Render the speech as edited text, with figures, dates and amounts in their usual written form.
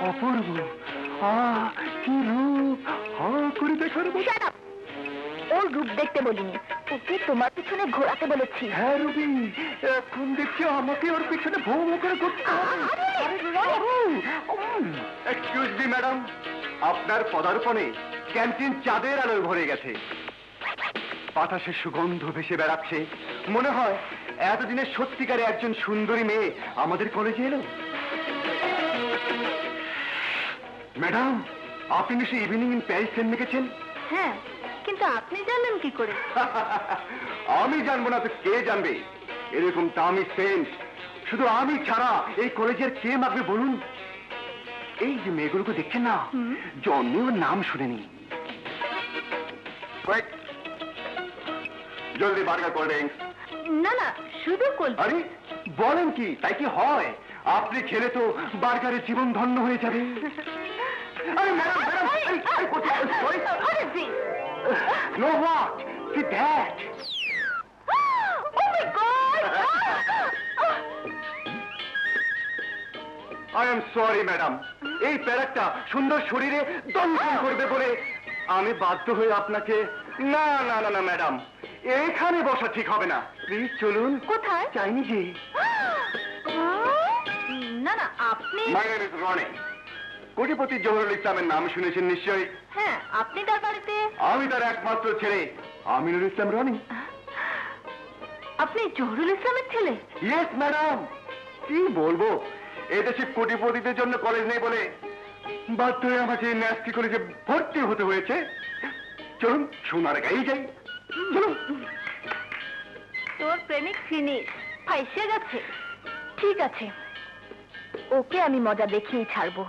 অপূর্ব, কি রূপ, করে দেখার মতো। ওর রূপ দেখতে বলিনি, ওকে তোমার পিছনে ঘোরাতে বলেছি। হ্যাঁ রুবি, এখন দেখছি আমাকে ওর পিছনে ভৌ ভৌ করে ঘুরতে হবে। এক্সকিউজ মি ম্যাডাম, আপনার পদার্পণে ক্যান্টিন চাঁদের আলোয় ভরে গেছে, বাতাসের সুগন্ধ ভেসে বেড়াচ্ছে। মনে হয় এতদিনের সত্যিকারে একজন সুন্দরী মেয়ে আমাদের কলেজে এলো। ম্যাডাম, আপনি নিশ্চয়ই ইভিনিং ইন প্যারিস সেন্ট লিখেছেন? হ্যাঁ, কিন্তু আপনি জানলেন কি করে? আমি জানবো না তো কে জানবে? এরকম দামি সেন্ট শুধু আমি ছাড়া এই কলেজের কে মাখবে বলুন? এই যে মেয়েগুলোকে দেখছেন না, জন্মেও নাম শুনেনি। জলদি বার্গার কোল্ড ড্রিঙ্কস। না না, শুধু কোল্ড। আরে বলেন কি, তাই কি হয়? আপনি খেলে তো বার্গারের জীবন ধন্য হয়ে যাবে। আরে madam, know what, see that. I am sorry madam, এই প্যারাকটা সুন্দর শরীরে দংশন করবে বলে আমি বাধ্য হয়ে আপনাকে। না না না না ম্যাডাম, এখানে বসা ঠিক হবে না, প্লিজ চলুন। কোথায়? চাইনিজে। না না, আপনি। My name is Rony. কোটিপতি জহুরুল ইসলামের নাম শুনেছেন নিশ্চয়ই? হ্যাঁ, আপনি তার বাড়িতে। আমি তার একমাত্র ছেলে আমিনুল ইসলাম রনি। আপনি জহুরুল ইসলামের ছেলে? Yes madam. কি বলবো, এদেশে কোটিপতিদের জন্য কলেজ নেই বলে বাধ্য হয়ে আমাকে ন্যাস্টি কলেজে ভর্তি হতে হয়েছে। চলুন সোনার গায়ে যাই, চলুন। তোর প্রেমিক ফিনিশ, ফাইসে গেছে। ঠিক আছে, ওকে আমি মজা দেখিয়েই ছাড়বো।